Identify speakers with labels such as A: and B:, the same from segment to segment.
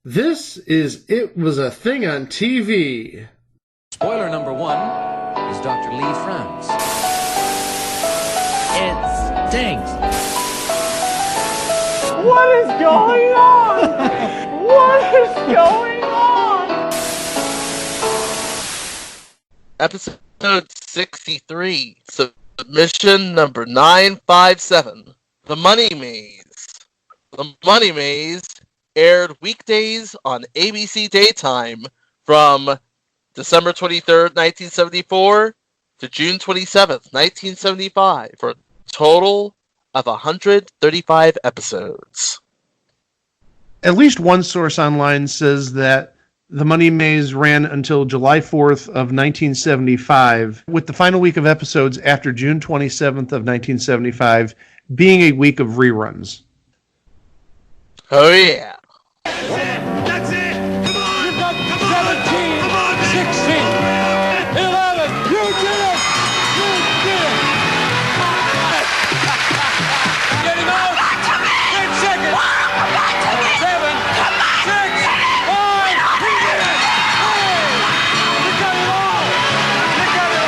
A: This is It Was a Thing on TV.
B: Spoiler number one is Dr. Lee frowns. It stinks.
C: What is going on? What is going on?
D: Episode 63, submission number 957, The Moneymaze. The Moneymaze aired weekdays on ABC Daytime from December 23rd, 1974 to June 27th, 1975 for a total of 135 episodes.
A: At least one source online says that The Moneymaze ran until July 4th of 1975, with the final week of episodes after June 27th of 1975 being a week of reruns.
D: Oh yeah.
C: That's it! Come on! You've got 17! Come on! 16! 11! You did it! You did it! Get him out! 10 seconds! 7! 6! 5! He did it! Oh! You got it all! You got it all!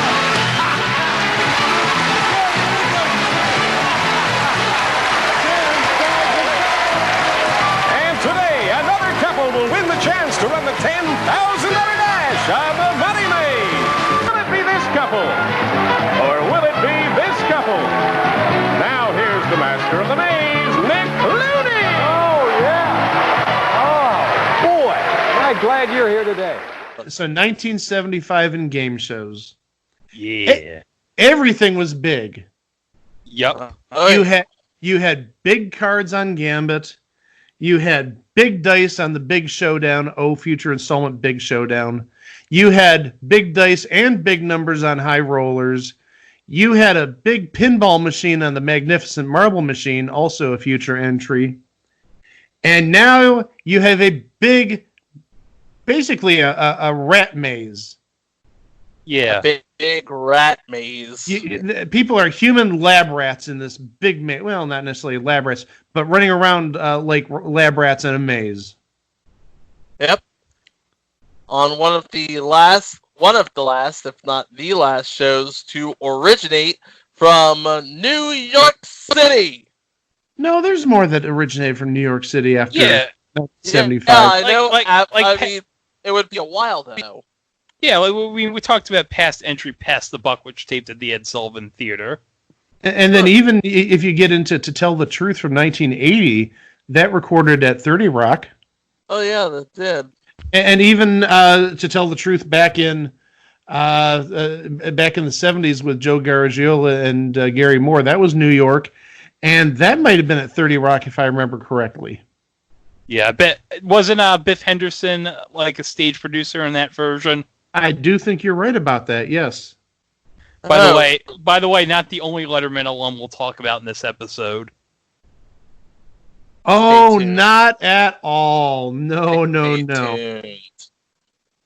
C: And today, another couple will win the chance to run the $10,000 dash on the Moneymaze. Will it be this couple? Or will it be this couple? Now here's the master of the maze, Nick Looney. Oh, yeah. Oh, boy. Am I glad you're here today.
A: So 1975 in game shows.
E: Yeah.
A: Everything was big.
E: Yep.
A: You had big cards on Gambit. You had big dice on the Big Showdown, future installment Big Showdown. You had big dice and big numbers on High Rollers. You had a big pinball machine on the Magnificent Marble Machine, also a future entry. And now you have a big, basically a rat maze.
E: Yeah.
D: A big rat maze.
A: People are human lab rats in this big maze. Well, not necessarily lab rats, but running around like lab rats in a maze.
D: Yep. On one of the last, if not the last shows to originate from New York City.
A: No, there's more that originated from New York City after 1975.
D: Yeah, I know.
E: Like
D: I mean, it would be a while though.
E: Yeah, like we talked about past entry, Past the Buck, which taped at the Ed Sullivan Theater.
A: And then even if you get into To Tell the Truth from 1980, that recorded at 30 Rock.
D: Oh yeah, that did.
A: And even To Tell the Truth back in the 70s with Joe Garagiola and Gary Moore, that was New York. And that might have been at 30 Rock if I remember correctly.
E: Yeah, I bet. Wasn't Biff Henderson like a stage producer in that version?
A: I do think you're right about that, yes.
E: By the way, not the only Letterman alum we'll talk about in this episode.
A: Oh, not at all. No.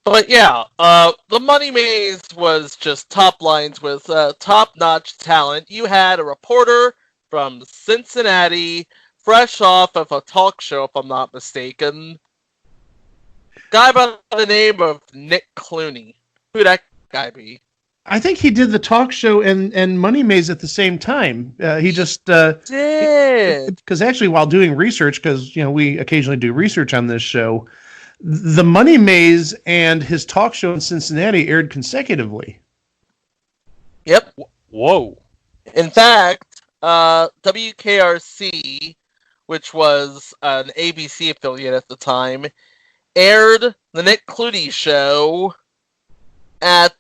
D: But yeah, the Moneymaze was just top lines with top-notch talent. You had a reporter from Cincinnati, fresh off of a talk show, if I'm not mistaken. Guy by the name of Nick Clooney. Who'd that guy be?
A: I think he did the talk show and Moneymaze at the same time. He just
D: did.
A: Because actually, while doing research, because we occasionally do research on this show, the Moneymaze and his talk show in Cincinnati aired consecutively.
D: Yep.
E: Whoa.
D: In fact, WKRC, which was an ABC affiliate at the time, aired the Nick Clooney show at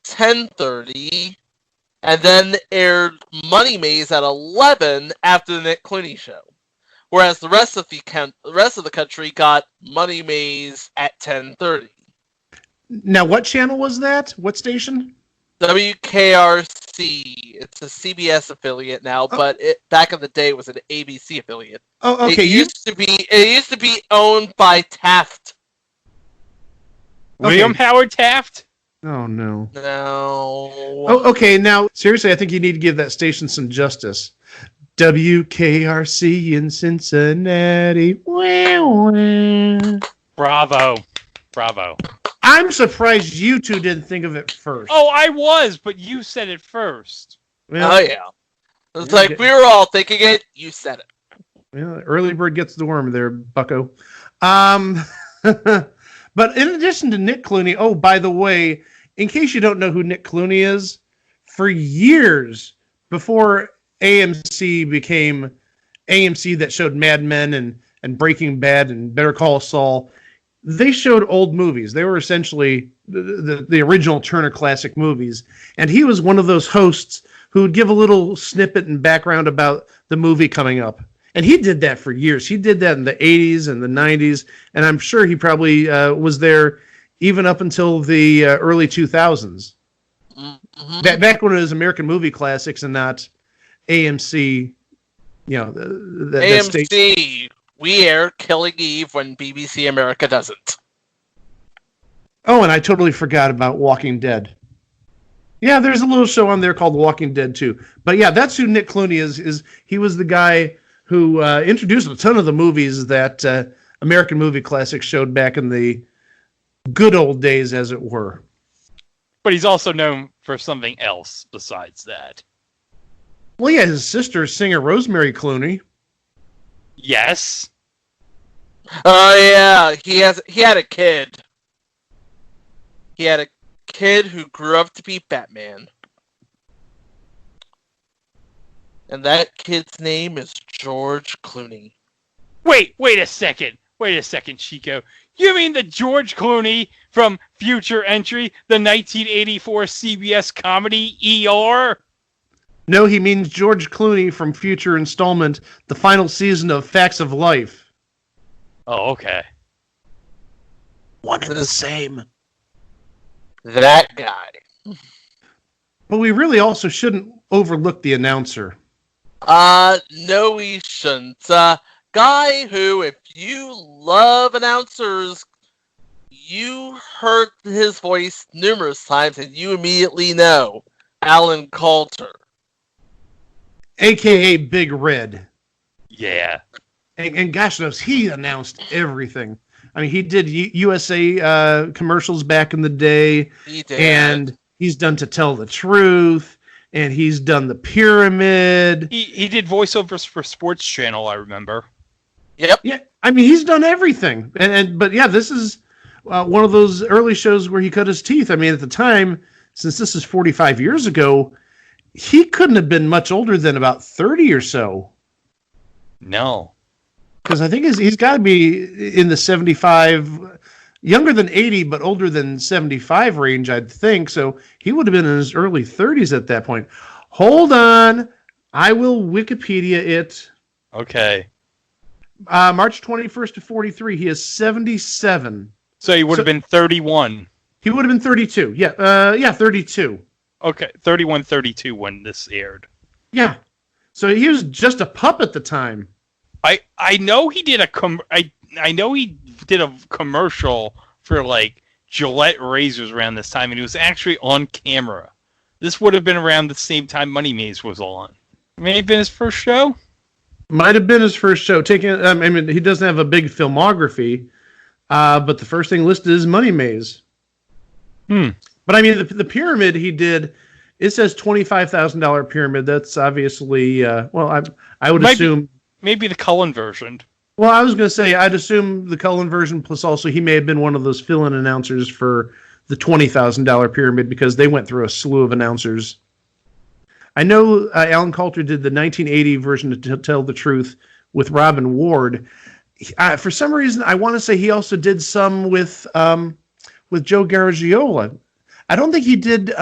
D: 10:30, and then aired Moneymaze at 11 after the Nick Clooney show. Whereas the rest of the country got Moneymaze at 10:30.
A: Now, what channel was that? What station?
D: WKRC. It's a CBS affiliate now, but back in the day it was an ABC affiliate.
A: Oh, okay.
D: It used to be owned by Taft.
E: William Howard Taft?
A: Oh, no.
D: No.
A: Oh, okay. Now, seriously, I think you need to give that station some justice. WKRC in Cincinnati. Wah, wah.
E: Bravo.
A: I'm surprised you two didn't think of it first.
E: Oh, I was, but you said it first.
A: Well,
D: Oh yeah. It's like we were all thinking it. You said it.
A: well, early bird gets the worm there, bucko. But in addition to Nick Clooney, oh, by the way, in case you don't know who Nick Clooney is, for years before AMC became AMC that showed Mad Men and Breaking Bad and Better Call Saul, they showed old movies. They were essentially the original Turner Classic Movies. And he was one of those hosts who would give a little snippet and background about the movie coming up. And he did that for years. He did that in the 80s and the 90s. And I'm sure he probably was there even up until the early 2000s. Mm-hmm. Back when it was American Movie Classics and not AMC, you know, the
D: AMC, we air Killing Eve when BBC America doesn't.
A: Oh, and I totally forgot about Walking Dead. Yeah, there's a little show on there called Walking Dead too. But yeah, that's who Nick Clooney is he was the guy who introduced a ton of the movies that American Movie Classics showed back in the good old days, as it were.
E: But he's also known for something else besides that.
A: Well, yeah, his sister, singer Rosemary Clooney.
E: Yes.
D: Oh yeah, he had a kid. He had a kid who grew up to be Batman. And that kid's name is George Clooney.
E: Wait a second, Chico. You mean the George Clooney from Future Entry, the 1984 CBS comedy ER?
A: No, he means George Clooney from Future Installment, the final season of Facts of Life.
E: Oh, okay.
A: One and the same.
D: That guy.
A: But we really also shouldn't overlook the announcer.
D: No, we shouldn't. Guy who, if you love announcers, you heard his voice numerous times and you immediately know Alan Coulter.
A: A.K.A. Big Red.
E: Yeah.
A: And gosh knows, he announced everything. I mean, he did USA commercials back in the day.
D: He did.
A: And he's done To Tell the Truth. And he's done The Pyramid.
E: He did voiceovers for Sports Channel, I remember.
D: Yep.
A: Yeah, I mean, he's done everything. But yeah, this is one of those early shows where he cut his teeth. I mean, at the time, since this is 45 years ago, he couldn't have been much older than about 30 or so.
E: No.
A: Because I think he's got to be in the 75, younger than 80, but older than 75 range, I'd think. So he would have been in his early 30s at that point. Hold on. I will Wikipedia it.
E: Okay.
A: March 21st to 43. He is 77.
E: So he would have been 31.
A: He would have been 32. Yeah, 32.
E: Okay, 31, 32 when this aired.
A: Yeah. So he was just a pup at the time.
E: I know he did I know he did a commercial for like Gillette razors around this time, and he was actually on camera. This would have been around the same time Moneymaze was on. May have been his first show.
A: Might have been his first show. I mean, he doesn't have a big filmography, but the first thing listed is Moneymaze. But I mean, the Pyramid he did. It says $25,000 Pyramid. That's obviously I would assume
E: maybe the Cullen version.
A: Well, I was going to say I'd assume the Cullen version. Plus, also he may have been one of those fill-in announcers for the $20,000 Pyramid because they went through a slew of announcers. I know Alan Coulter did the 1980 version to Tell the Truth with Robin Ward. For some reason, I want to say he also did some with Joe Garagiola. I don't think he did.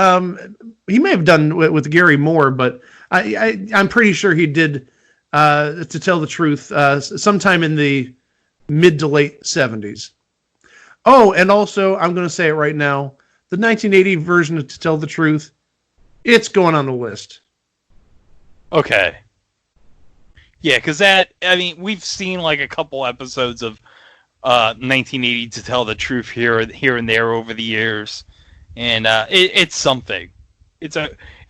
A: He may have done with Gary Moore, but I'm pretty sure he did To Tell the Truth sometime in the mid to late 70s. Oh, and also, I'm going to say it right now, the 1980 version of To Tell the Truth, it's going on the list.
E: Okay. Yeah, because we've seen like a couple episodes of 1980 To Tell the Truth here and there over the years, and it's something.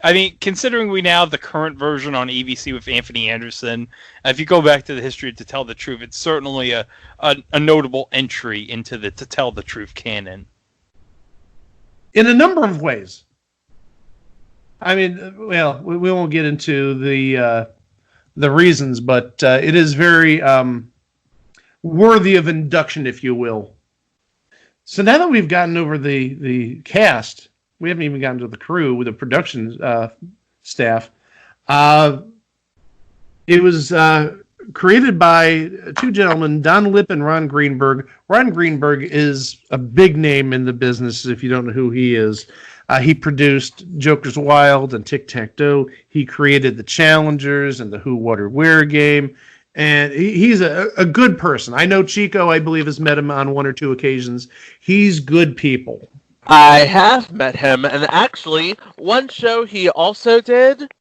E: I mean, considering we now have the current version on ABC with Anthony Anderson, if you go back to the history of To Tell the Truth, it's certainly a notable entry into the To Tell the Truth canon.
A: In a number of ways. I mean, well, we won't get into the reasons, but it is very worthy of induction, if you will. So now that we've gotten over the cast, we haven't even gotten to the crew with the production staff. It was created by two gentlemen, Don Lipp and Ron Greenberg. Ron Greenberg is a big name in the business if you don't know who he is. He produced Joker's Wild and Tic-Tac-Toe. He created the Challengers and the Who, What, or Where game. And he's a good person. I know Chico, I believe, has met him on one or two occasions. He's good people.
D: I have met him, and actually, one show he also did,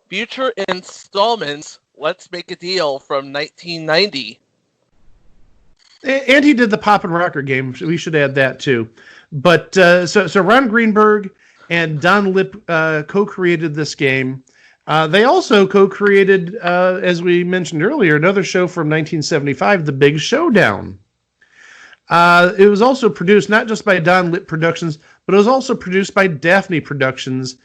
D: Future Installments, Let's Make a Deal from 1990.
A: And he did the Pop and Rocker game. We should add that, too. But so Ron Greenberg and Don Lipp co-created this game. They also co-created, as we mentioned earlier, another show from 1975, The Big Showdown. It was also produced not just by Don Lipp Productions, but it was also produced by Daphne Productions.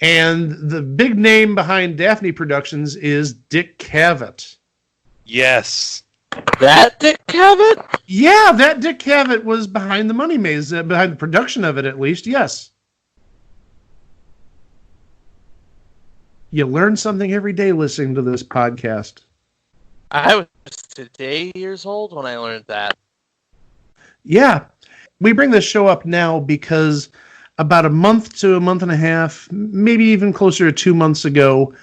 A: And the big name behind Daphne Productions is Dick Cavett.
E: Yes.
D: That Dick Cavett?
A: Yeah, that Dick Cavett was behind the Moneymaze, behind the production of it at least, yes. You learn something every day listening to this podcast.
D: I was today years old when I learned that.
A: Yeah. We bring this show up now because about a month to a month and a half, maybe even closer to 2 months ago,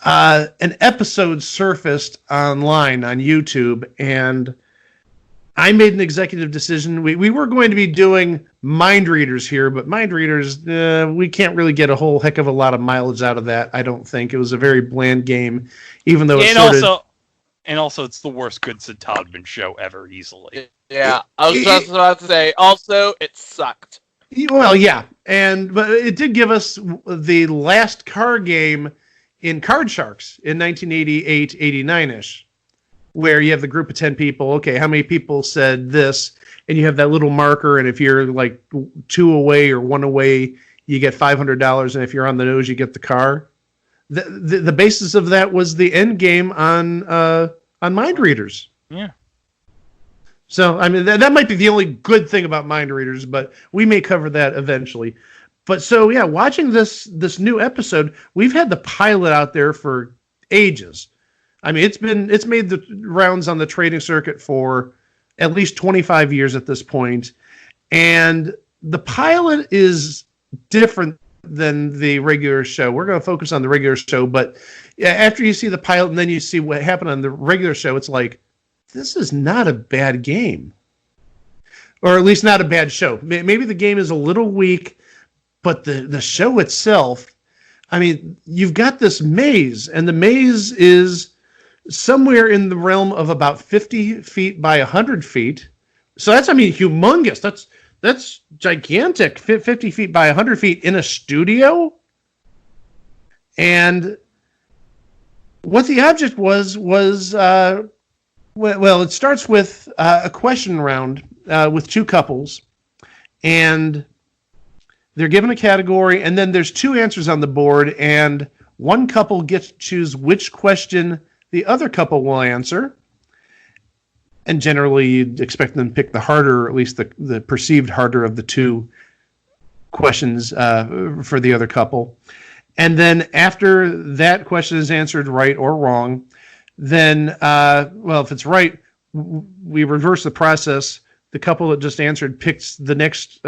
A: an episode surfaced online on YouTube, and I made an executive decision. We were going to be doing Mind Readers here, but Mind Readers, we can't really get a whole heck of a lot of mileage out of that, I don't think. It was a very bland game, even though
E: And also, it's the worst Goodson Todman show ever, easily.
D: Yeah, I was just about to say. Also, it sucked.
A: Well, yeah, but it did give us the last car game in Card Sharks in 1988, 89-ish, where you have the group of 10 people. Okay, how many people said this? And you have that little marker, and if you're like 2 away or 1 away, you get $500, and if you're on the nose, you get the car. The basis of that was the end game on Mind Readers.
E: Yeah.
A: So, I mean, that might be the only good thing about Mind Readers, but we may cover that eventually. But so, yeah, watching this new episode, we've had the pilot out there for ages. I mean, it's made the rounds on the trading circuit for at least 25 years at this point. And the pilot is different than the regular show. We're going to focus on the regular show, but after you see the pilot and then you see what happened on the regular show, it's like, this is not a bad game. Or at least not a bad show. Maybe the game is a little weak, but the show itself, I mean, you've got this maze, and the maze is somewhere in the realm of about 50 feet by 100 feet. So that's, I mean, humongous. That's gigantic, 50 feet by 100 feet in a studio. And what the object was well, it starts with a question round with 2 couples, and they're given a category, and then there's 2 answers on the board, and one couple gets to choose which question the other couple will answer. And generally, you'd expect them to pick the harder, or at least the perceived harder of the 2 questions for the other couple. And then after that question is answered right or wrong, then, if it's right, we reverse the process. The couple that just answered picks the next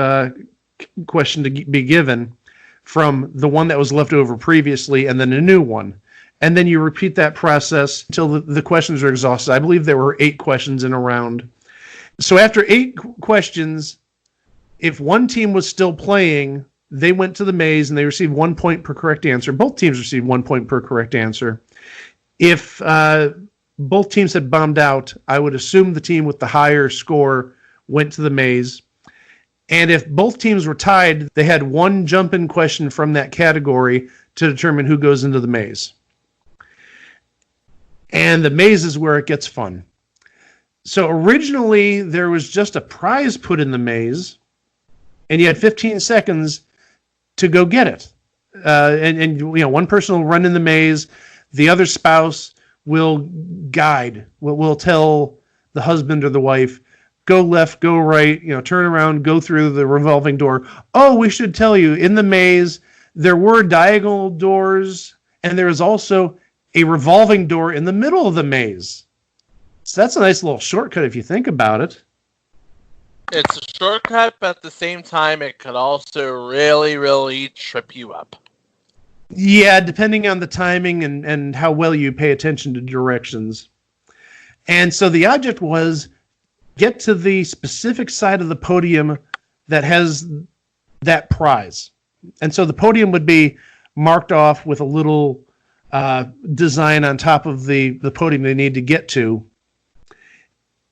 A: question to be given from the one that was left over previously, and then a new one. And then you repeat that process until the questions are exhausted. I believe there were 8 questions in a round. So after 8 questions, if one team was still playing, they went to the maze and they received 1 point per correct answer. Both teams received 1 point per correct answer. If both teams had bombed out, I would assume the team with the higher score went to the maze. And if both teams were tied, they had one jump-in question from that category to determine who goes into the maze. And the maze is where it gets fun. So originally, there was just a prize put in the maze, and you had 15 seconds to go get it. And one person will run in the maze, the other spouse will guide, will tell the husband or the wife, go left, go right, turn around, go through the revolving door. Oh, we should tell you, in the maze, there were diagonal doors, and there is also a revolving door in the middle of the maze. So that's a nice little shortcut if you think about it.
D: It's a shortcut, but at the same time, it could also really, really trip you up.
A: Yeah, depending on the timing and how well you pay attention to directions. And so the object was get to the specific side of the podium that has that prize. And so the podium would be marked off with a little design on top of the podium they need to get to.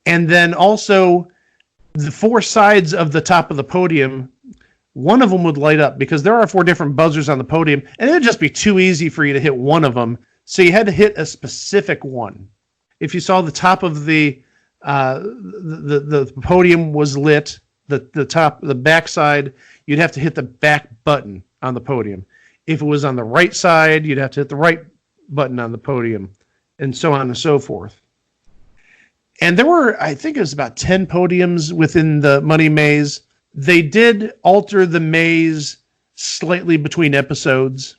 A: And then also the four sides of the top of the podium, one of them would light up because there are 4 different buzzers on the podium, and it would just be too easy for you to hit one of them. So you had to hit a specific one. If you saw the top of the podium was lit, the back side, you'd have to hit the back button on the podium. If it was on the right side, you'd have to hit the right button on the podium, and so on and so forth. And there were, I think it was about 10 podiums within the Money Maze. They did alter the maze slightly between episodes.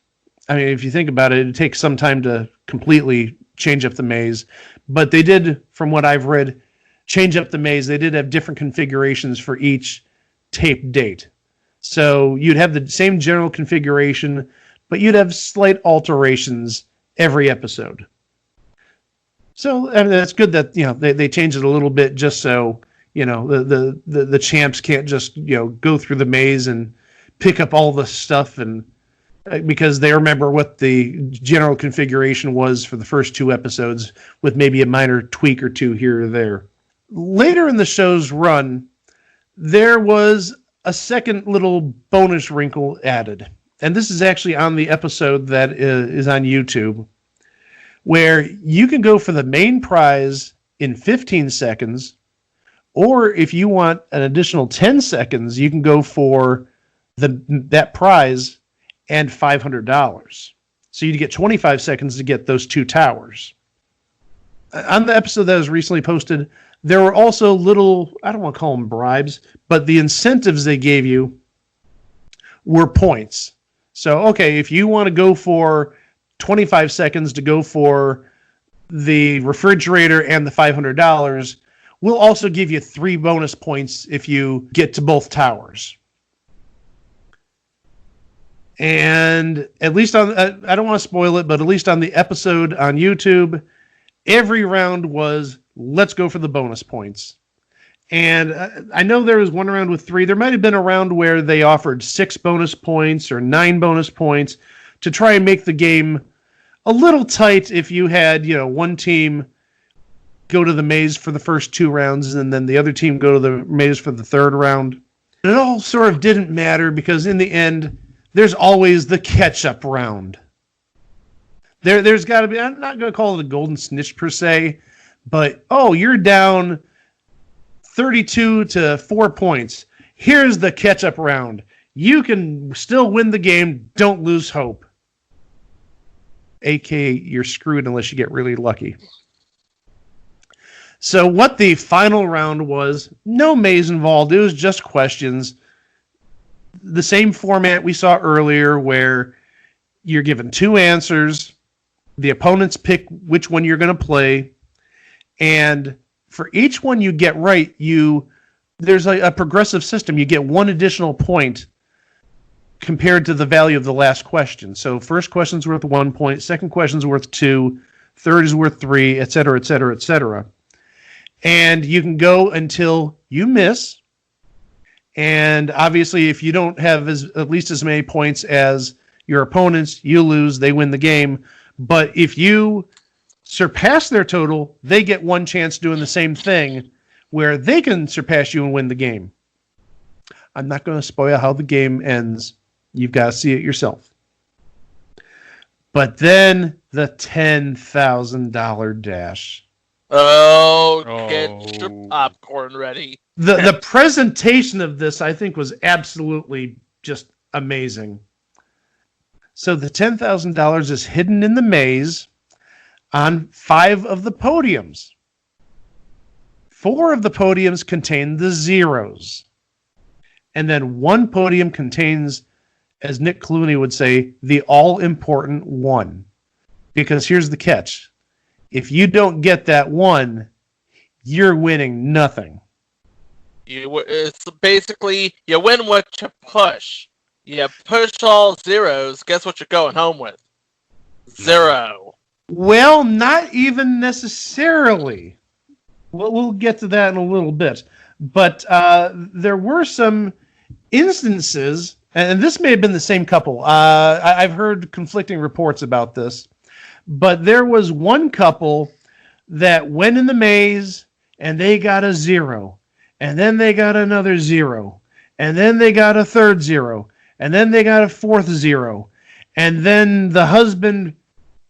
A: I mean, if you think about it, it takes some time to completely change up the maze. But they did, from what I've read, change up the maze. They did have different configurations for each tape date. So you'd have the same general configuration, but you'd have slight alterations every episode. So I mean, that's good that they changed it a little bit just so the champs can't just go through the maze and pick up all the stuff, and because they remember what the general configuration was for the first 2 episodes with maybe a minor tweak or 2 here or there. Later in the show's run, there was a second little bonus wrinkle added, and this is actually on the episode that is on YouTube, where you can go for the main prize in 15 seconds, or if you want an additional 10 seconds, you can go for that prize and $500. So you get 25 seconds to get those 2 towers. On the episode that was recently posted, there were also little, I don't want to call them bribes, but the incentives they gave you were points. So, okay, if you want to go for 25 seconds to go for the refrigerator and the $500, we'll also give you 3 bonus points if you get to both towers. And at least on, I don't want to spoil it, but at least on the episode on YouTube, every round was, let's go for the bonus points. And I know there was one round with 3. There might have been a round where they offered 6 bonus points or 9 bonus points to try and make the game a little tight if you had, one team go to the maze for the first 2 rounds and then the other team go to the maze for the 3rd round. It all sort of didn't matter because in the end, there's always the catch-up round. There's got to be, I'm not going to call it a golden snitch per se, but, you're down 32 to 4 points. Here's the catch-up round. You can still win the game. Don't lose hope. AKA, you're screwed unless you get really lucky. So what the final round was, no maze involved. It was just questions. The same format we saw earlier where you're given 2 answers. The opponents pick which one you're going to play. And for each one you get right, there's a progressive system. You get 1 additional point compared to the value of the last question. So first question's worth 1 point, second question's worth 2, third is worth 3, et cetera, et cetera, et cetera. And you can go until you miss. And obviously, if you don't have at least as many points as your opponents, you lose, they win the game. But if you surpass their total, they get 1 chance doing the same thing where they can surpass you and win the game. I'm not going to spoil how the game ends. You've got to see it yourself. But then the $10,000 dash.
D: Oh, get your popcorn ready.
A: The presentation of this, I think, was absolutely just amazing. So the $10,000 is hidden in the maze on 5 of the podiums. 4 of the podiums contain the zeros. And then 1 podium contains, as Nick Clooney would say, the all-important 1. Because here's the catch. If you don't get that 1, you're winning nothing.
D: It's basically, you win what you push. You push all zeros, guess what you're going home with? 0.
A: Well, not even necessarily. We'll get to that in a little bit. But there were some instances, and this may have been the same couple. I've heard conflicting reports about this. But there was one couple that went in the maze, and they got a 0. And then they got another 0. And then they got a third 0. And then they got a fourth 0. And then the husband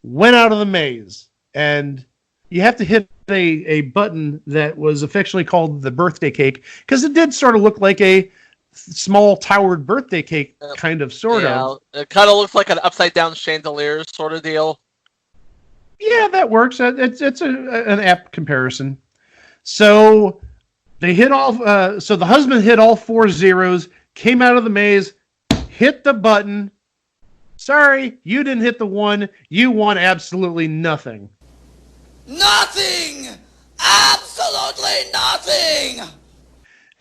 A: went out of the maze. And you have to hit a button that was affectionately called the birthday cake, because it did sort of look like a small towered birthday cake, kind of, sort of.
D: It kind of looks like an upside-down chandelier sort of deal.
A: Yeah, that works. It's an apt comparison. So they hit all. So the husband hit all 4 zeros, came out of the maze, hit the button. Sorry, you didn't hit the 1. You won absolutely nothing.
F: Nothing! Absolutely nothing!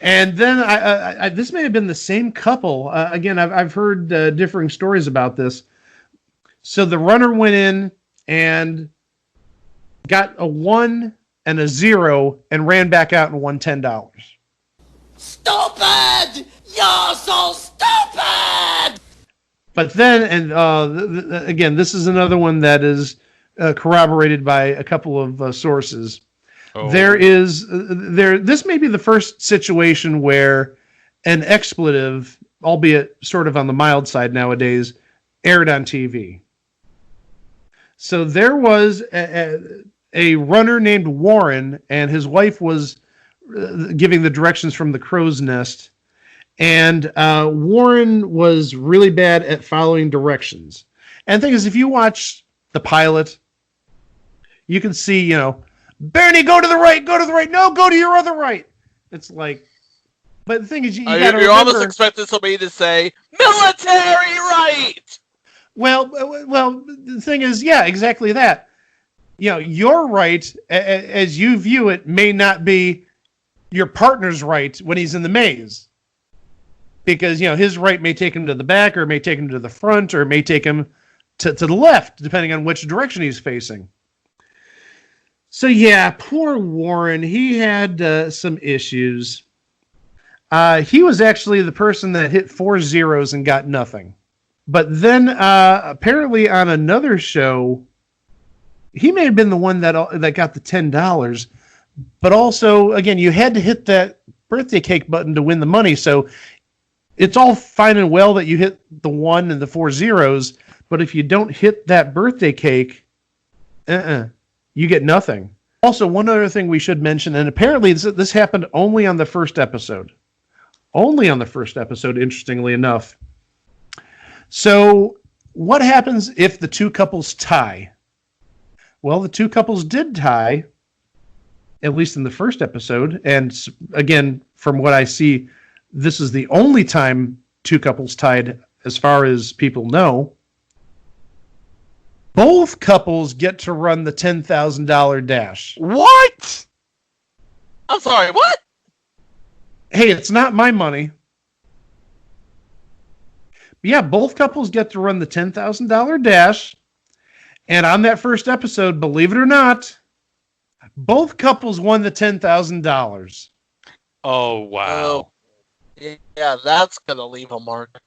A: And then I this may have been the same couple. Again, I've heard differing stories about this. So the runner went in and got a 1 and a 0 and ran back out and won $10.
F: Stupid! You're so stupid!
A: But then, and again, this is another one that is corroborated by a couple of sources. Oh. This may be the first situation where an expletive, albeit sort of on the mild side nowadays, aired on TV. So there was a runner named Warren, and his wife was giving the directions from the crow's nest. And Warren was really bad at following directions. And the thing is, if you watch the pilot, you can see, Bernie, go to the right, no, go to your other right. It's like, but the thing is, you got to remember.
D: You're almost expecting somebody to say, military right!
A: Well, the thing is, yeah, exactly that. Your right, as you view it, may not be your partner's right when he's in the maze. Because, his right may take him to the back, or may take him to the front, or may take him to the left, depending on which direction he's facing. So, yeah, poor Warren, he had some issues. He was actually the person that hit 4 zeros and got nothing. But then, apparently on another show, he may have been the one that got the $10. But also, again, you had to hit that birthday cake button to win the money. So it's all fine and well that you hit the 1 and the 4 zeros. But if you don't hit that birthday cake, you get nothing. Also, one other thing we should mention, and apparently this happened only on the first episode. Only on the first episode, interestingly enough. So, what happens if the 2 couples tie? Well, the 2 couples did tie, at least in the first episode. And again, from what I see, this is the only time 2 couples tied, as far as people know. Both couples get to run the $10,000 dash.
D: What? I'm sorry, what?
A: Hey, it's not my money. But yeah, both couples get to run the $10,000 dash. And on that first episode, believe it or not, both couples won the $10,000.
E: Oh, wow.
D: Yeah, that's going to leave a mark.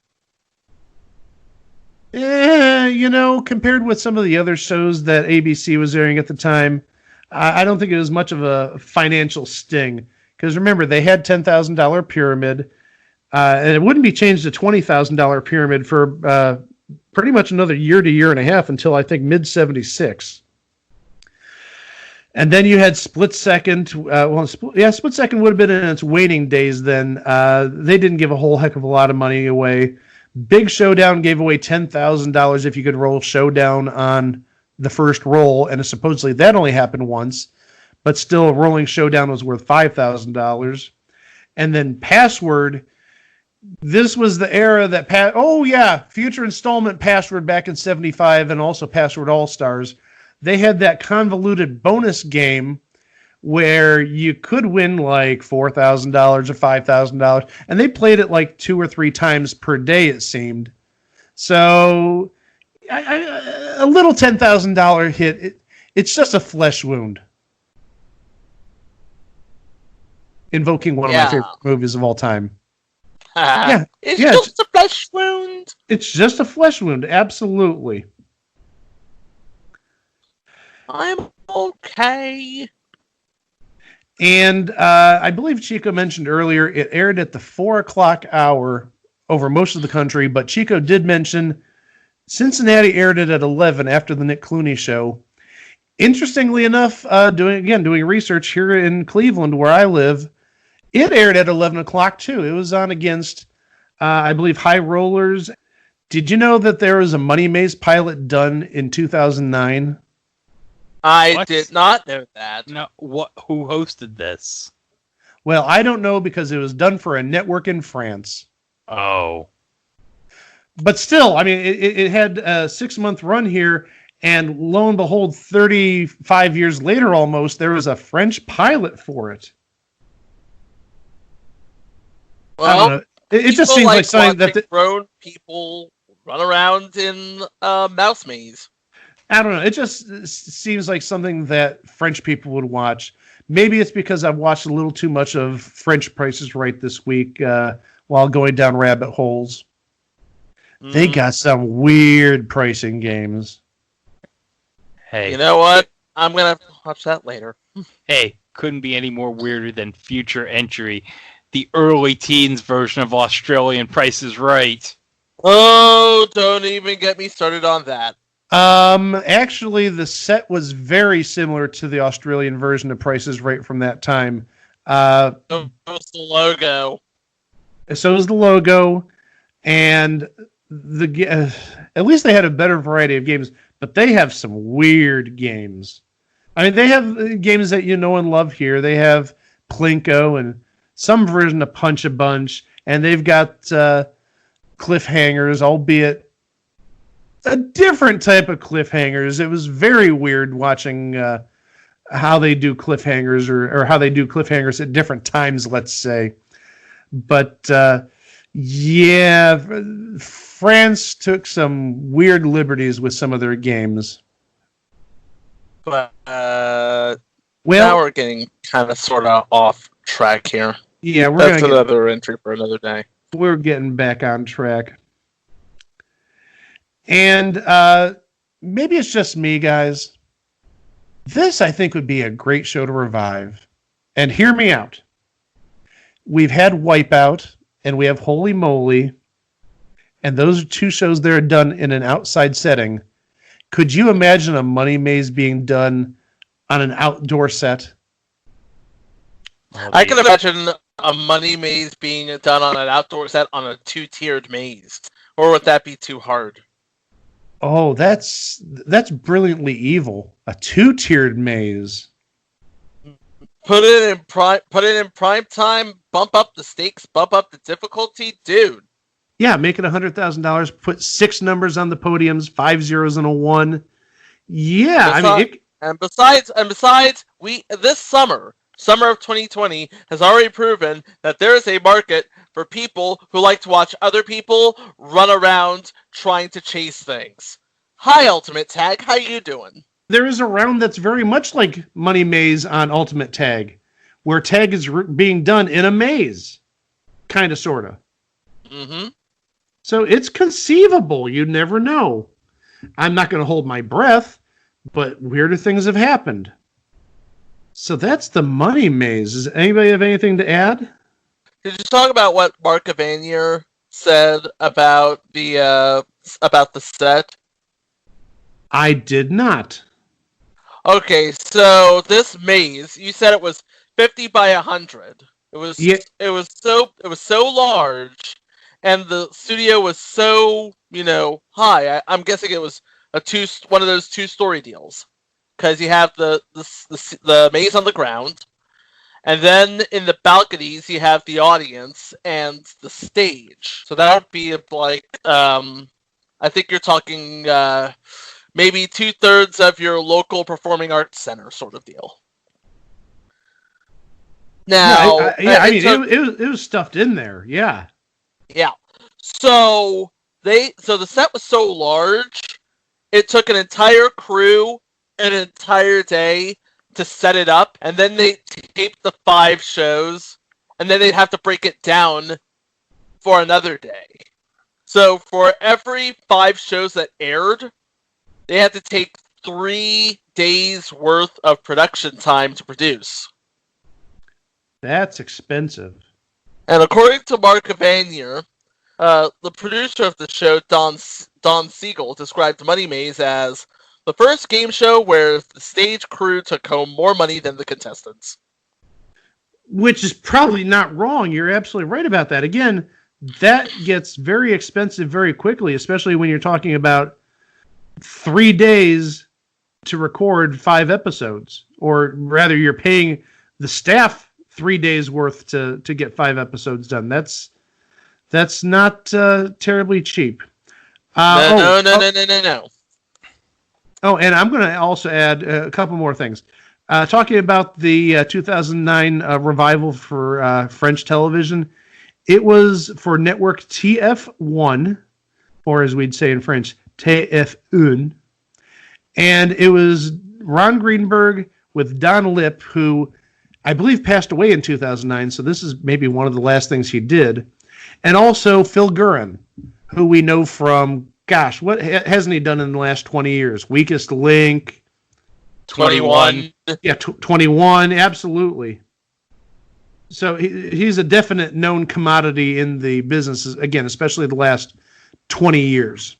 A: Compared with some of the other shows that ABC was airing at the time, I don't think it was much of a financial sting. Because remember, they had $10,000 pyramid. And it wouldn't be changed to $20,000 pyramid for pretty much another year to year and a half until I think mid 76. And then you had Split Second. Split Second would have been in its waning days then. They didn't give a whole heck of a lot of money away. Big Showdown gave away $10,000 if you could roll Showdown on the first roll, and supposedly that only happened once. But still, rolling Showdown was worth $5,000. And then Password. This was the era that Future Installment Password back in 75 and also Password All-Stars. They had that convoluted bonus game where you could win like $4,000 or $5,000, and they played it like 2 or 3 times per day, it seemed. So a little $10,000 hit, it's just a flesh wound. Invoking one of my favorite movies of all time.
D: It's just a flesh wound.
A: It's just a flesh wound, absolutely.
D: I'm okay.
A: And I believe Chico mentioned earlier it aired at the 4 o'clock hour over most of the country, but Chico did mention Cincinnati aired it at 11 after the Nick Clooney show. Interestingly enough, doing research here in Cleveland where I live, it aired at 11 o'clock too. It was on against, I believe, High Rollers. Did you know that there was a Moneymaze pilot done in 2009?
D: I did not know that.
E: No, who hosted this?
A: Well, I don't know because it was done for a network in France.
E: Oh.
A: But still, I mean, it had a 6-month run here, and lo and behold, 35 years later almost, there was a French pilot for it.
D: Well,
A: it just seems like something that
D: grown people run around in mouse maze.
A: I don't know. It just seems like something that French people would watch. Maybe it's because I've watched a little too much of French Price is Right this week while going down rabbit holes. They got some weird pricing games.
E: Hey.
D: You know what? I'm going to watch that later.
E: Hey, couldn't be any more weirder than Future Entry, the early teens version of Australian Price is Right.
D: Oh, don't even get me started on that.
A: Actually, the set was very similar to the Australian version of Price is Right from that time.
D: So was the logo.
A: So was the logo, and at least they had a better variety of games, but they have some weird games. I mean, they have games that you know and love here. They have Plinko and some version of Punch a Bunch, and they've got cliffhangers, albeit a different type of cliffhangers. It was very weird watching how they do cliffhangers or how they do cliffhangers at different times, let's say. But France took some weird liberties with some of their games.
D: But now we're getting kind of sort of off track here.
A: Yeah,
D: that's another entry for another day.
A: We're getting back on track. And maybe it's just me, guys. This, I think, would be a great show to revive. And hear me out. We've had Wipeout, and we have Holy Moly, and those are 2 shows that are done in an outside setting. Could you imagine a Moneymaze being done on an outdoor set?
D: I can imagine a Moneymaze being done on an outdoor set on a 2-tiered maze. Or would that be too hard?
A: Oh, that's brilliantly evil. A 2-tiered maze.
D: Put it in prime time. Bump up the stakes. Bump up the difficulty, dude.
A: Yeah, make it $100,000. Put 6 numbers on the podiums, 5 zeros and a 1. Yeah,
D: besides, this summer of 2020 has already proven that there is a market for people who like to watch other people run around trying to chase things. Hi, Ultimate Tag. How you doing?
A: There is a round that's very much like Moneymaze on Ultimate Tag, where tag is being done in a maze. Kind of, sort of.
D: Mm-hmm.
A: So it's conceivable. You never know. I'm not going to hold my breath, but weirder things have happened. So that's the Moneymaze. Does anybody have anything to add?
D: Did you talk about what Mark Evanier said about the set?
A: I did not.
D: Okay, so this maze, you said it was 50 by 100. It was
A: Yeah.
D: it was so large, and the studio was so high. I'm guessing it was one of those 2-story deals, because you have the maze on the ground, and then in the balconies you have the audience and the stage. So that would be like I think you're talking maybe 2/3 of your local performing arts center sort of deal. Now,
A: it was stuffed in there. Yeah.
D: yeah. So the set was so large, it took an entire crew an entire day to set it up, and then they taped the 5 shows, and then they'd have to break it down for another day. So for every 5 shows that aired, they had to take 3 days worth of production time to produce.
A: That's expensive.
D: And according to Mark Evanier, the producer of the show, Don Siegel, described Moneymaze as the first game show where the stage crew took home more money than the contestants.
A: Which is probably not wrong. You're absolutely right about that. Again, that gets very expensive very quickly, especially when you're talking about 3 days to record 5 episodes. Or rather, you're paying the staff 3 days worth to get 5 episodes done. That's not terribly cheap.
D: No.
A: Oh, and I'm going to also add a couple more things. Talking about the 2009 revival for French television, it was for network TF1, or as we'd say in French, TF1. And it was Ron Greenberg with Don Lipp, who I believe passed away in 2009, so this is maybe one of the last things he did. And also Phil Guerin, who we know from, gosh, what hasn't he done in the last 20 years? Weakest Link.
D: 21.
A: Yeah, 21, absolutely. So he's a definite known commodity in the business, again, especially the last 20 years.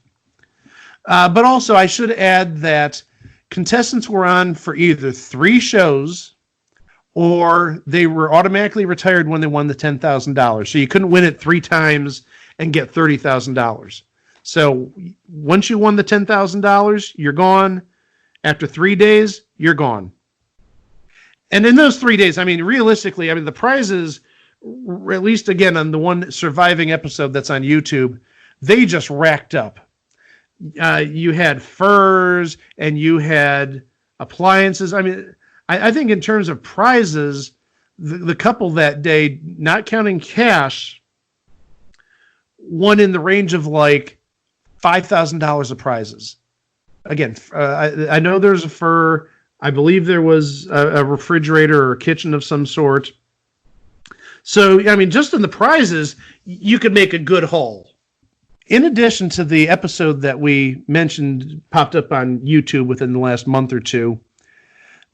A: But also, I should add that contestants were on for either 3 shows or they were automatically retired when they won the $10,000. So you couldn't win it 3 times and get $30,000. So once you won the $10,000, you're gone. After 3 days, you're gone. And in those 3 days, I mean, realistically, I mean, the prizes, at least again on the one surviving episode that's on YouTube, they just racked up. You had furs and you had appliances. I mean, I think in terms of prizes, the couple that day, not counting cash, won in the range of like $5,000 of prizes. Again, I know there's a fur. I believe there was a refrigerator or a kitchen of some sort. So, I mean, just in the prizes, you could make a good haul. In addition to the episode that we mentioned popped up on YouTube within the last month or two,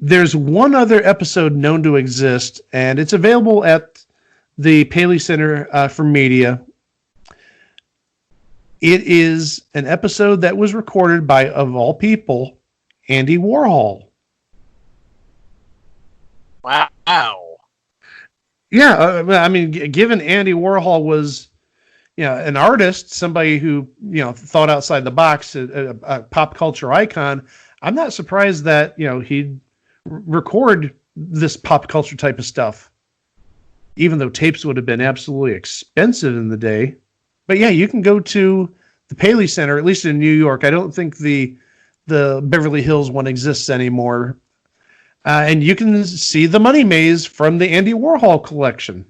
A: there's one other episode known to exist, and it's available at the Paley Center for Media. It is an episode that was recorded by, of all people, Andy Warhol.
D: Wow.
A: Yeah, I mean, given Andy Warhol was, an artist, somebody who, thought outside the box, a pop culture icon, I'm not surprised that, he'd record this pop culture type of stuff, even though tapes would have been absolutely expensive in the day. But yeah, you can go to the Paley Center, at least in New York. I don't think the Beverly Hills one exists anymore. And you can see the Moneymaze from the Andy Warhol collection.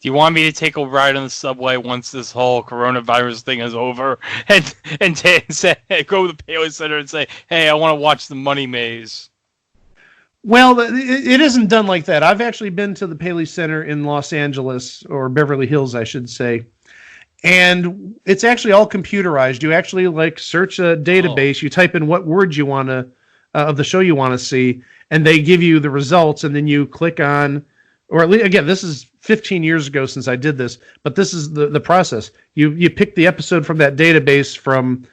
E: Do you want me to take a ride on the subway once this whole coronavirus thing is over and say, go to the Paley Center and say, hey, I want to watch the Moneymaze?
A: Well, it isn't done like that. I've actually been to the Paley Center in Los Angeles, or Beverly Hills, I should say. And it's actually all computerized. You actually search a database. You type in what words you want to, of the show you want to see, and they give you the results. And then you click on, or at least, again, this is 15 years ago since I did this, but this is the process. You pick the episode from that database from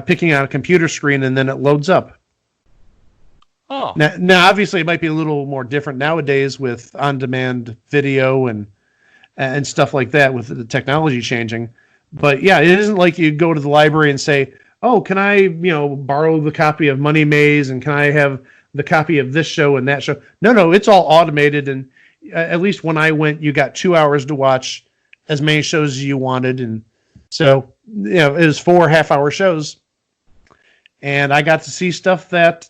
A: picking on a computer screen, and then it loads up.
E: Oh.
A: Now, obviously, it might be a little more different nowadays with on-demand video and stuff like that with the technology changing. But yeah, it isn't like you go to the library and say, "Oh, can I, borrow the copy of Moneymaze, and can I have the copy of this show and that show?" No, it's all automated, and at least when I went, you got 2 hours to watch as many shows as you wanted, and so it was 4 half-hour shows, and I got to see stuff that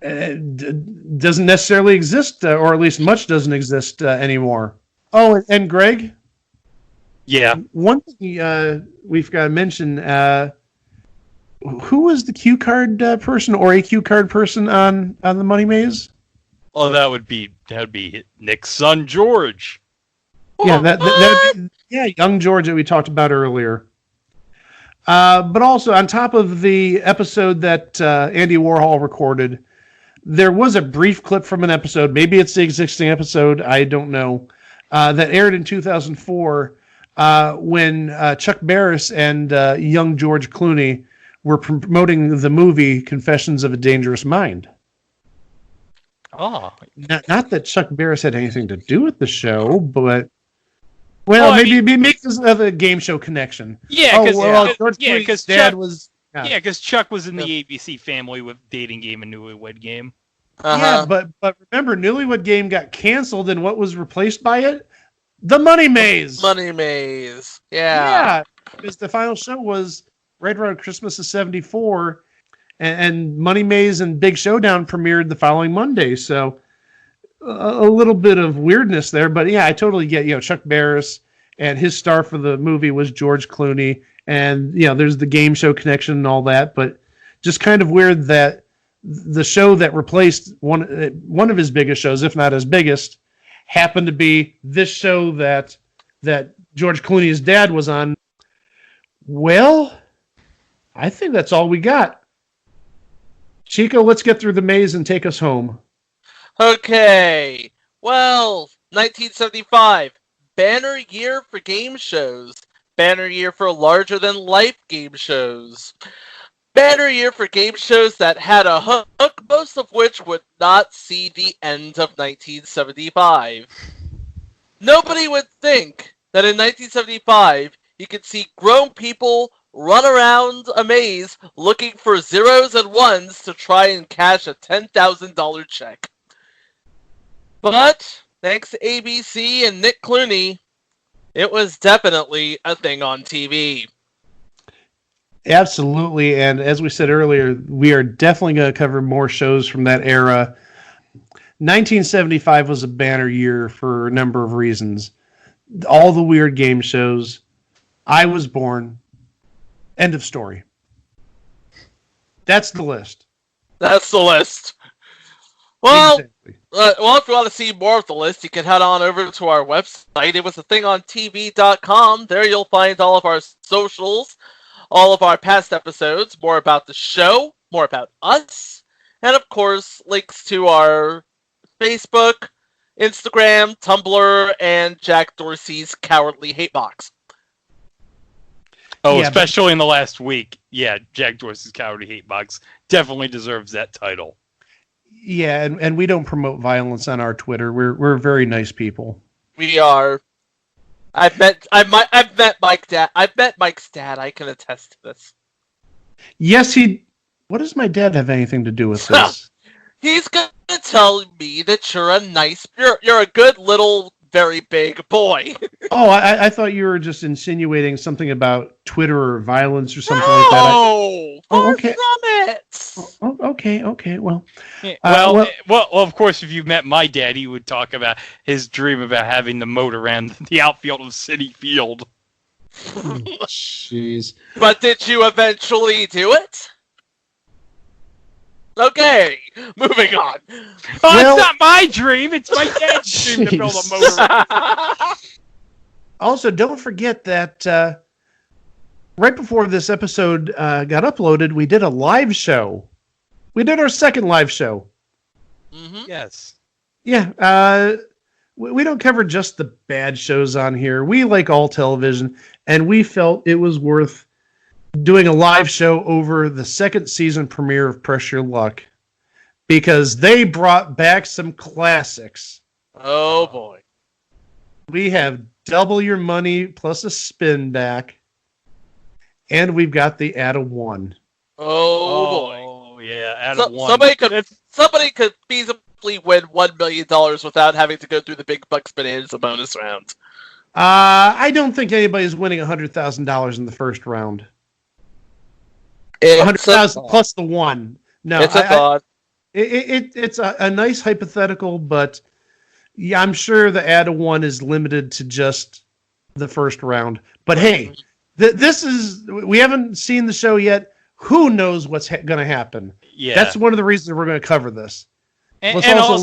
A: doesn't necessarily exist, or at least much doesn't exist anymore. Oh, and Greg?
E: Yeah.
A: One thing we've got to mention, who was the cue card person or a cue card person on the Moneymaze?
E: Oh, that would be Nick's son, George.
A: Yeah, young George that we talked about earlier. But also, on top of the episode that Andy Warhol recorded, there was a brief clip from an episode, maybe it's the existing episode, I don't know, that aired in 2004 when Chuck Barris and young George Clooney were promoting the movie Confessions of a Dangerous Mind.
E: Oh.
A: Not that Chuck Barris had anything to do with the show, but... Well, maybe because of a game show connection.
E: Yeah,
A: because dad was...
E: Yeah, because Chuck was in the ABC family with Dating Game and Newlywed Game.
A: Yeah, but remember, Newlywed Game got canceled, and what was replaced by it? The Moneymaze.
D: Moneymaze.
A: Yeah, because the final show was right around Christmas of '74, and Moneymaze and Big Showdown premiered the following Monday. So a little bit of weirdness there, but yeah, I totally get. Chuck Barris and his star for the movie was George Clooney, and there's the game show connection and all that, but just kind of weird that the show that replaced one of his biggest shows, if not his biggest, happened to be this show that George Clooney's dad was on. Well, I think that's all we got. Chico, let's get through the maze and take us home.
D: Okay. Well, 1975, banner year for game shows. Banner year for larger-than-life game shows. Banner year for game shows that had a hook, most of which would not see the end of 1975. Nobody would think that in 1975 you could see grown people run around a maze looking for zeros and ones to try and cash a $10,000 check. But, thanks to ABC and Nick Clooney, it was definitely a thing on TV.
A: Absolutely, and as we said earlier, we are definitely going to cover more shows from that era. 1975 was a banner year for a number of reasons. All the weird game shows. I was born. End of story. That's the list.
D: That's the list. Well,
A: Exactly.
D: If you want to see more of the list, you can head on over to our website. It was athingontv.com. There you'll find all of our socials, all of our past episodes, more about the show, more about us, and of course, links to our Facebook, Instagram, Tumblr, and Jack Dorsey's Cowardly Hate Box.
E: Oh,
A: Yeah,
E: especially in the last week. Yeah, Jack Dorsey's Cowardly Hate Box definitely deserves that title.
A: Yeah, and we don't promote violence on our Twitter. We're very nice people.
D: We are. I've met Mike's dad. I've met Mike's dad. I can attest to this.
A: Yes, what does my dad have anything to do with this?
D: He's gonna tell me that you're a good little, very big boy.
A: Oh, I thought you were just insinuating something about Twitter or violence or something like that.
D: Oh, far
A: okay.
D: from it.
A: Okay. Well,
E: Yeah, well, of course, if you met my dad, he would talk about his dream about having the moat around the outfield of Citi Field.
A: jeez.
D: But did you eventually do it? Okay, moving on.
E: Oh, it's not my dream. It's my dad's dream to build a moat around.
A: Also, don't forget that right before this episode got uploaded, we did a live show. We did our second live show.
D: Mm-hmm.
E: Yes.
A: Yeah, we don't cover just the bad shows on here. We like all television, and we felt it was worth doing a live show over the second season premiere of Press Your Luck because they brought back some classics.
D: Oh boy.
A: We have Double Your Money plus a spin back, and we've got the Add a One.
D: Oh boy.
E: Oh yeah, add a one.
D: Somebody could feasibly win $1 million without having to go through the big bucks bonanza bonus round.
A: I don't think anybody's winning $100,000 in the first round.
D: It's
A: 100,000 plus the one. No,
D: It's a thought.
A: It's a nice hypothetical, but yeah, I'm sure the Add a One is limited to just the first round. But hey, we haven't seen the show yet. Who knows what's going to happen?
E: Yeah,
A: that's one of the reasons we're going to cover this.
E: And
A: It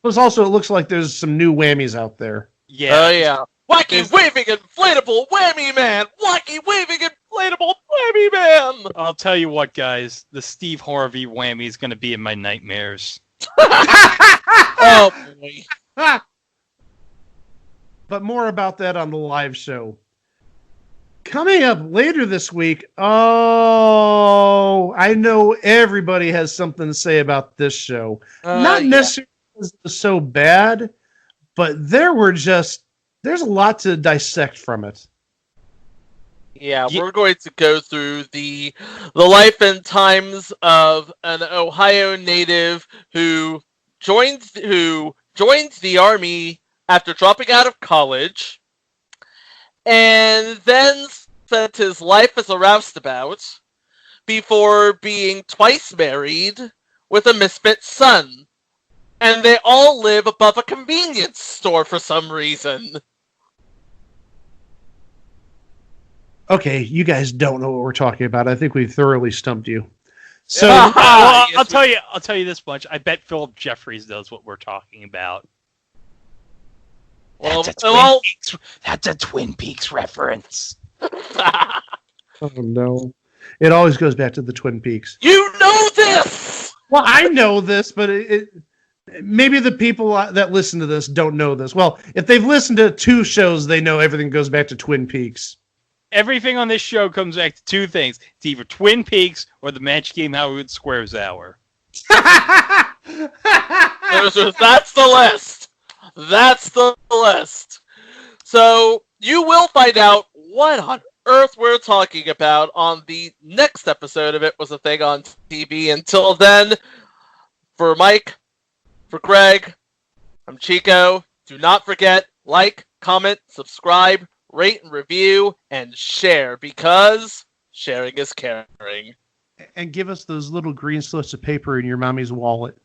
A: looks like there's some new whammies out there.
E: Yeah.
D: Oh yeah. Wacky waving inflatable whammy man. Wacky waving inflatable whammy man.
E: I'll tell you what, guys. The Steve Harvey whammy is going to be in my nightmares.
D: Oh boy.
A: But more about that on the live show. Coming up later this week, I know everybody has something to say about this show. Not necessarily because it was so bad, but there's a lot to dissect from it.
D: Yeah, we're going to go through the life and times of an Ohio native who joined the army after dropping out of college, and then spent his life as a roustabout before being twice married with a misfit son. And they all live above a convenience store for some reason.
A: Okay, you guys don't know what we're talking about. I think we've thoroughly stumped you. So
E: Well, I'll tell you this much. I bet Philip Jeffries knows what we're talking about.
D: Well,
E: That's a Twin Peaks reference.
A: oh no, it always goes back to the Twin Peaks.
D: You know this!
A: Well, I know this, but maybe the people that listen to this don't know this. Well, if they've listened to 2 shows, they know everything goes back to Twin Peaks.
E: Everything on this show comes back to 2 things. It's either Twin Peaks or the Match Game Hollywood Squares Hour.
D: That's the list. That's the list. So you will find out what on earth we're talking about on the next episode of It Was a Thing on TV. Until then, for Mike, for Greg, I'm Chico. Do not forget, like, comment, subscribe, rate and review, and share, because sharing is caring.
A: And give us those little green slips of paper in your mommy's wallet.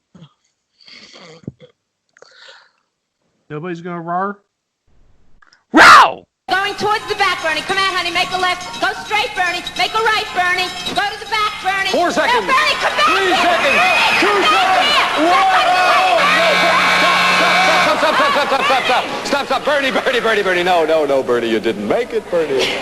A: Nobody's going to roar?
E: Row!
G: Going towards the back, Bernie. Come on, honey. Make a left. Go straight, Bernie. Make a right, Bernie. Go to the back, Bernie.
C: 4 seconds.
G: No, Bernie, come back
C: 3
G: here.
C: seconds.
G: Bernie,
C: 2
G: come back
C: seconds.
G: here.
C: Whoa! Stop. Bernie. No, Bernie, you didn't make it, Bernie.